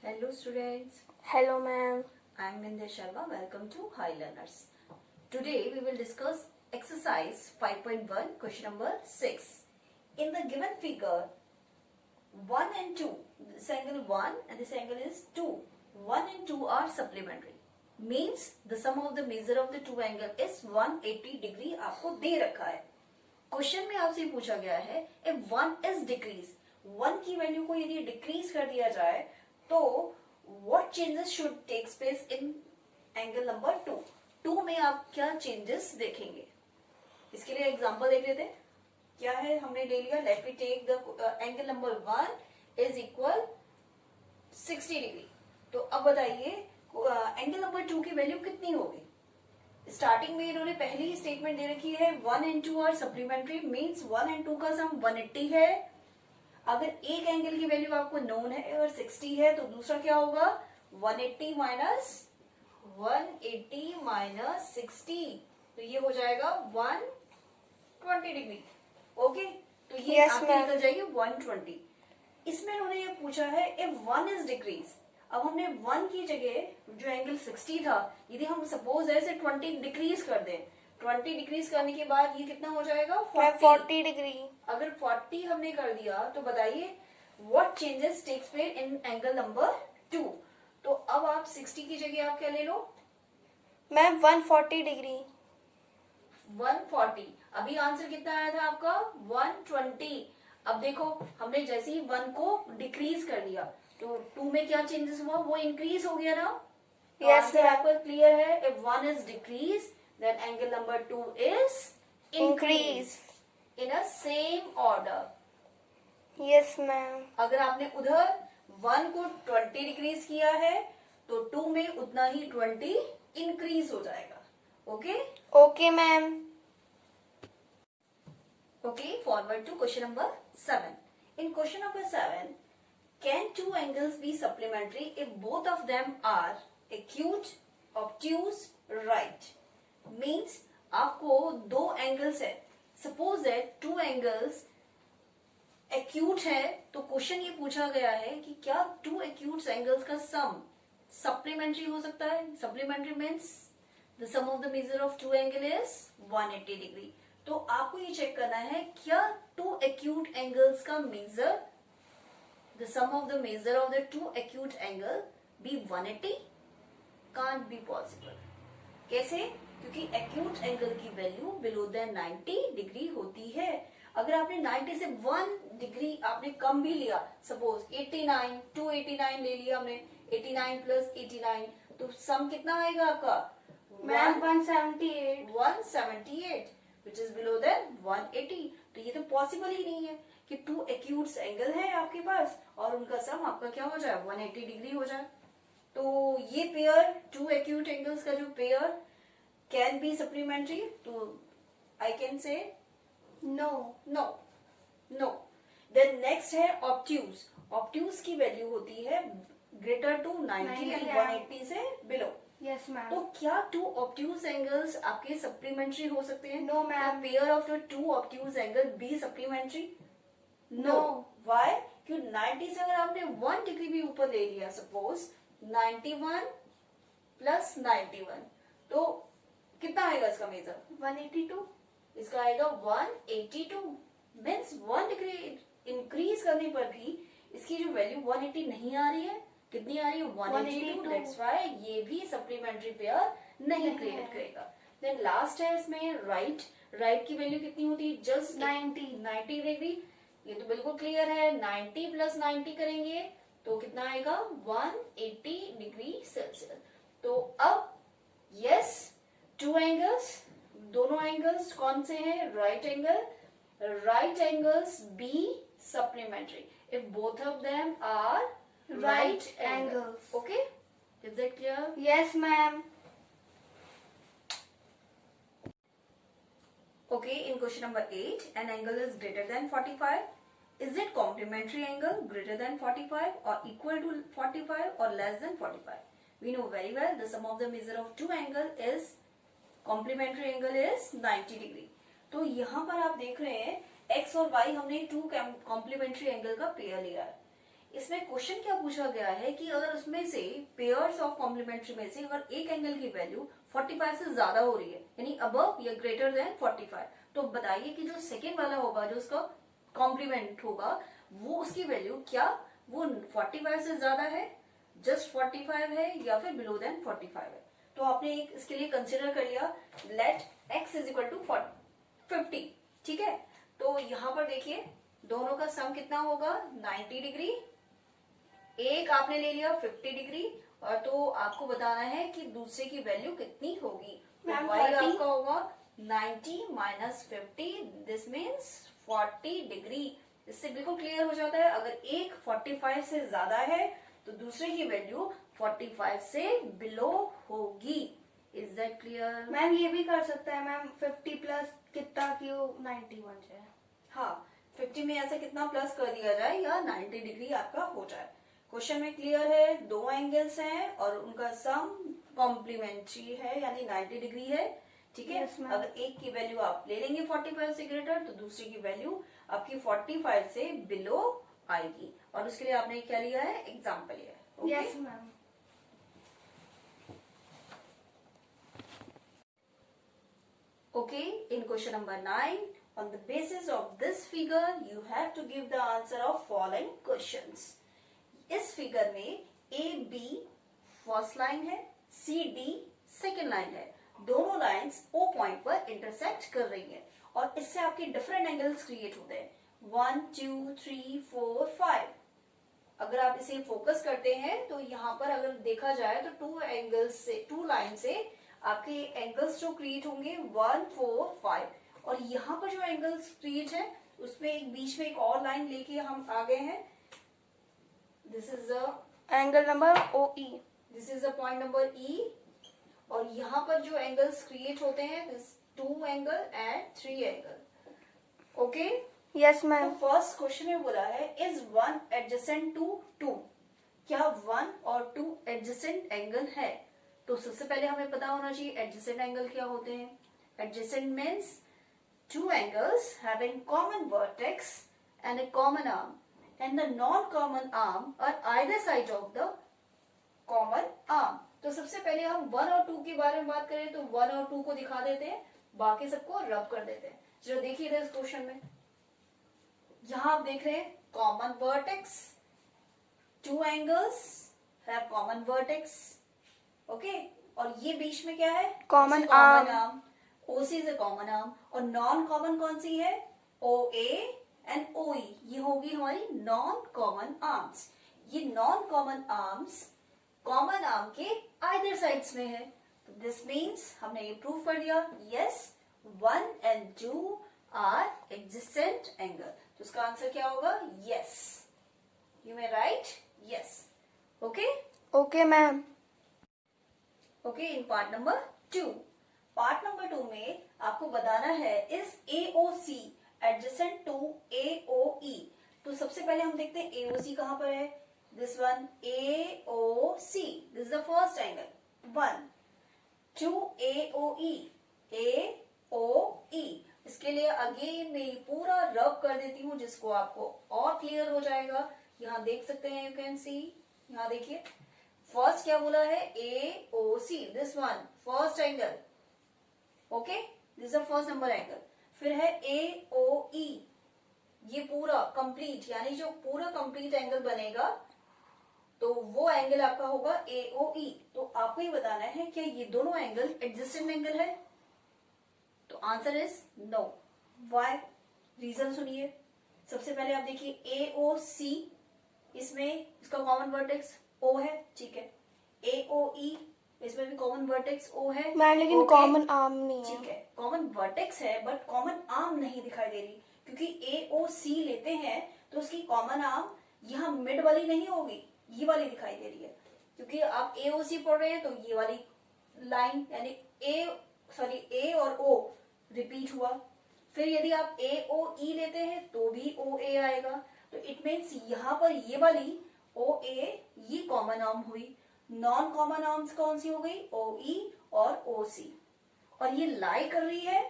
Hello students, Hello, ma'am. I am Nindya Sharma. Welcome to High Learners. Today we will discuss exercise 5.1 question number 6. In the given figure 1 and 2, this angle 1 and this angle is 2. 1 and 2 are supplementary. Means the sum of the measure of the two angle is 180 degree आपको दे रखा है. Question में आपसे पूछा गया है if 1 is decrease, 1 की value को यदि डिक्रीज कर दिया जाए तो what changes should take place in angle number 2? 2 में आप क्या चेंजेस देखेंगे? इसके लिए एग्जांपल देख लेते हैं. क्या है हमने ले लिया, let me take the angle number 1 is equal 60 degree. तो अब बताइए एंगल नंबर 2 की वैल्यू कितनी होगी? स्टार्टिंग में इन्होंने पहली ही स्टेटमेंट दे रखी है 1 and 2 are supplementary, means 1 and 2 का सम 180 है. अगर एक एंगल की वैल्यू आपको नोन है और 60 है तो दूसरा क्या होगा 180 माइनस 60, तो ये हो जाएगा 120 डिग्री. ओके, तो ये आपकी निकल जाएगी 120. इसमें उन्होंने ये पूछा है इफ 1 इज डिक्रीज. अब हमने 1 की जगह जो एंगल 60 था यदि हम सपोज ऐसे 20 डिक्रीज कर दें, 20 डिक्रीज करने के बाद ये कितना हो जाएगा 40 डिग्री. अगर 40 हमने कर दिया तो बताइए what changes takes place in angle number 2. तो अब आप 60 की जगह आप क्या ले लो मैम 140 डिग्री. 140. अभी आंसर कितना आया था आपका 120. अब देखो हमने जैसे ही 1 को डिक्रीज कर दिया तो 2 में क्या चेंजेस हुआ, वो इंक्रीज हो गया ना. तो आंसर आपका क्लियर है. If 1 is decrease then angle number 2 is increase in a same order. Yes ma'am. अगर आपने उधर 1 को 20 डिक्रीज किया है तो 2 में उतना ही 20 इंक्रीज हो जाएगा. Okay okay ma'am. Okay, forward to question number 7. In question number 7, can two angles be supplementary if both of them are acute, obtuse, right? Means आपको दो एंगल्स है, suppose that two angles acute है, तो question ये पूछा गया है कि क्या टू एक्यूट एंगल्स का सम सप्लीमेंट्री हो सकता है. Supplementary means the sum of the measure of two angle is 180 degree. तो आपको ये चेक करना है क्या टू एक्यूट एंगल्स का measure, the sum of the measure of the two acute angle be 180? Can't be possible. कैसे? क्योंकि acute angle की वैल्यू below than 90 डिग्री होती है. अगर आपने 90 से 1 डिग्री आपने कम भी लिया, सपोज 89, 289 ले लिया हमने, 89 प्लस 89, तो सम कितना आएगा आपका ma'am 178 which is below than 180. तो ये तो पॉसिबल ही नहीं है कि टू एक्यूट एंगल है आपके पास और उनका सम आपका क्या हो जाए 180 डिग्री हो जाए. तो ये पेयर टू एक्यूट एंगल्स का जो पेयर कैन बी सप्लीमेंट्री, तो I can say no. No no. Then next है ऑब्ट्यूज. ऑब्ट्यूज की वैल्यू होती है ग्रेटर टू 90 एंड 180 से बिलो. Yes ma'am. तो क्या टू ऑब्ट्यूज एंगल्स आपके सप्लीमेंट्री हो सकते हैं? No ma'am. Pair of the two obtuse angle be supplementary? No. Why? क्योंकि 90 से अगर आपने 1 डिग्री भी ऊपर ले लिया, सपोज 91 प्लस 91, तो कितना आएगा इसका मेजर 182. इसका आएगा 182. मीन्स 1 डिग्री इंक्रीज करने पर भी इसकी जो वैल्यू 180 नहीं आ रही है. कितनी आ रही है 182. दैट्स व्हाई ये भी सप्लीमेंट्री पेयर नहीं क्रिएट करेगा. देन लास्ट है इसमें राइट. राइट की वैल्यू कितनी होती है जस्ट 90 डिग्री. ये तो बिल्कुल क्लियर है. 90 प्लस 90 करेंगे तो कितना आएगा 180 डिग्री सेल्सियस. तो अब यस टू एंगल्स, दोनों एंगल्स कौन से हैं? Right angles be supplementary if both of them are right angles. Okay, is that clear? Yes ma'am. Okay, in question number 8, an angle is greater than 45. Is it complementary angle greater than 45 or equal to 45 or less than 45? We know very well the sum of the measure of two angle is complementary angle is 90 degree. तो यहाँ पर आप देख रहे हैं x और y हमने to complementary angle का पेयर लिया है. इसमें क्वेश्चन क्या पूछा गया है कि अगर उसमें से पेयर्स ऑफ कॉम्प्लीमेंट्री में से अगर एक एंगल की वैल्यू 45 से ज्यादा हो रही है, यानी अबव या ग्रेटर देन 45, तो बताइए कि जो सेकेंड वाला होगा, जो उसका कॉम्प्लीमेंट होगा, वो उसकी वैल्यू क्या वो 45 से ज्यादा है, जस्ट 45 है, या फिर बिलो देन 45 है। तो आपने एक इसके लिए कंसिडर कर लिया, let x is equal to 50। ठीक है, तो यहां पर देखिए दोनों का सम कितना होगा, 90 डिग्री। एक आपने ले लिया 50 डिग्री, और तो आपको बताना है कि दूसरे की वैल्यू कितनी होगी। तो Ma'am, y 40? आपका होगा 90 माइनस 50, दिस मीन्स 40 डिग्री। इससे बिल्कुल क्लियर हो जाता है, अगर एक 45 से ज्यादा है तो दूसरे की वैल्यू 45 से बिलो होगी। Is that clear? मैम ये भी कर सकता है मैम, 50 प्लस कितना कि वो 90 बन जाए। हाँ, 50 में ऐसा कितना प्लस कर दिया जाए या 90 डिग्री आपका हो जाए। क्वेश्चन में क्लियर है, दो एंगल्स हैं और उनका सम कॉम्प्लीमेंट्री है, यानी 90 डिग्री है। ठीक है, Yes, ma'am. अगर एक की वैल्यू आप ले लेंगे 45 से ग्रेटर, तो दूसरी की वैल्यू आपकी 45 से बिलो आएगी। और उसके लिए आपने क्या लिया है, एग्जाम्पल लिया है। Okay? Yes ma'am. Okay, in question number 9, on the basis of this figure, you have to give the answer of following questions. इस फिगर में ए बी फर्स्ट लाइन है, सी डी सेकेंड लाइन है, दोनों lines O point पर intersect कर रही हैं और इससे आपके डिफरेंट एंगल्स क्रिएट होते हैं, 1 2 3 4 5। अगर आप इसे फोकस करते हैं तो यहाँ पर अगर देखा जाए तो टू एंगल्स से, टू लाइन से आपके एंगल्स जो क्रिएट होंगे 1 4 5, और यहाँ पर जो एंगल्स क्रिएट है उसमें एक बीच में एक और लाइन लेके हम आ गए हैं। This is the angle number O E. This is the point number E, और यहाँ पर जो एंगल्स क्रिएट होते हैं, this 2 angle and 3 angle. Okay, yes तो मैम। फर्स्ट क्वेश्चन में बोला है, इज 1 एडजेसेंट टू 2, क्या 1 और 2 एडजेसेंट एंगल है? तो सबसे पहले हमें पता होना चाहिए एडजेसेंट एंगल क्या होते हैं। Adjacent means two angles having common vertex and a common arm, and the non-common arm are either side of the common arm. तो सबसे पहले हम 1 और 2 के बारे में बात करें तो 1 और 2 को दिखा देते हैं, बाकी सबको रब कर देते हैं। चलो देखिए इस क्वेश्चन में, यहां आप देख रहे हैं common vertex, 2 angles have common vertex, okay, और ये बीच में क्या है, Common common arm. Arm, OC is a common arm, और नॉन कॉमन कौन सी है, OA एंड OE, ये होगी हमारी नॉन कॉमन आर्म्स। ये non common arms common arm के आइदर साइड्स में है, तो दिस मीन्स हमने ये प्रूव कर दिया, yes 1 and 2 are adjacent angle. तो उसका आंसर क्या होगा, yes, you may right yes. Okay okay ma'am. Okay, in part number 2, part number 2 में आपको बताना है, is AOC adjacent to AOE। तो सबसे पहले हम देखते हैं AOC कहां पर है, this one AOC, this is the first angle 1 to AOE, AOE। इसके लिए अगेन मैं ये पूरा रब कर देती हूँ जिसको आपको और क्लियर हो जाएगा। यहाँ देख सकते हैं, यू कैन सी, यहाँ देखिए फर्स्ट क्या बोला है, AOC, this one first angle, okay, this is the first number angle. फिर है AOE, ये पूरा कंप्लीट, यानी जो पूरा कंप्लीट एंगल बनेगा तो वो एंगल आपका होगा AOE। तो आपको ये बताना है कि ये दोनों एंगल एडजेसेंट एंगल है, तो answer is no. Why, reason सुनिए। सबसे पहले आप देखिए AOC, इसमें इसका कॉमन वर्टेक्स O है, ठीक है, AOE, इसमें भी कॉमन वर्टेक्स O है मैम लेकिन okay? कॉमन आर्म नहीं है। ठीक है, कॉमन वर्टेक्स है बट कॉमन आर्म नहीं दिखाई दे रही, क्योंकि AOC लेते हैं तो उसकी कॉमन आर्म यहाँ मिड वाली नहीं होगी, ये वाली दिखाई दे रही है, क्योंकि आप AOC पढ़ रहे हैं तो ये वाली लाइन यानी A और O रिपीट हुआ। फिर यदि आप AOE लेते हैं तो भी OA आएगा, तो इट मीन्स यहाँ पर ये वाली OA ये कॉमन आर्म हुई, नॉन कॉमन आर्म्स कौन सी हो गई, OE और OC, और ये लाई कर रही है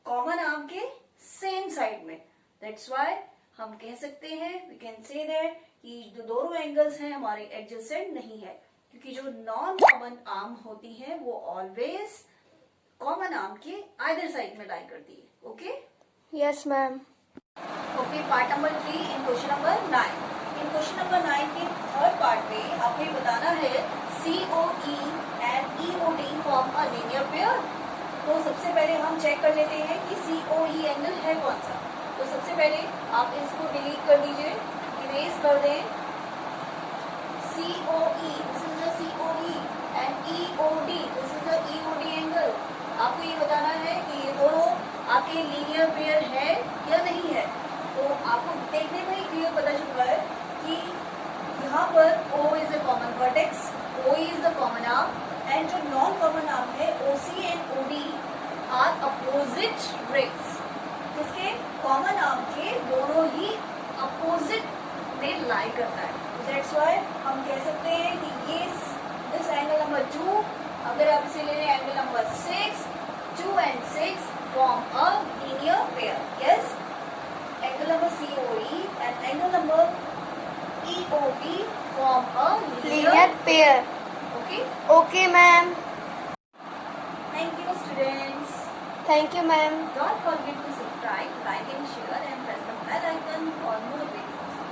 कॉमन आर्म के सेम साइड में। दैट्स व्हाई हम कह सकते हैं, वी कैन से दैट कि जो दोनों एंगल्स हैं हमारे एडजेसेंट नहीं है, क्योंकि जो नॉन कॉमन आर्म होती है वो ऑलवेज कॉमन आर्म के आइदर साइड में लाई करती है. Okay yes ma'am. Okay, part number 3 इन क्वेश्चन नंबर 9. इन क्वेश्चन नंबर 9 के थर्ड पार्ट में आपको ये बताना है COE and EOD form a linear pair. तो सबसे पहले हम चेक कर लेते हैं कि COE एंगल है कौन सा. तो सबसे पहले आप इसको डिलीट कर दीजिए, इरेज कर दें. COE, this is the COE and EOD, this is the EOD angle. आपको ये बताना है कि ये दोनों आपके लीनियर पेयर है या नहीं है. तो आपको देखने में ही क्लियर पता चल रहा है कि यहाँ पर O is a common vertex, OE is the common arm, and जो नॉन कॉमन आर्म है OC and OD are opposite rates. इसके कॉमन आर्म के दोनों ही अपोजिट में लाई करता है. दैट्स व्हाई हम कह सकते हैं कि ये दिस एंगल नंबर 2, अगर आप इसे ले लें angle number 6, 2 and 6 form a linear pair. Yes, angle number COE and angle number EOB form a Linear pair. Okay. Okay ma'am. Thank you, students. Thank you ma'am. Don't forget to subscribe, like and share and press the bell icon for more videos.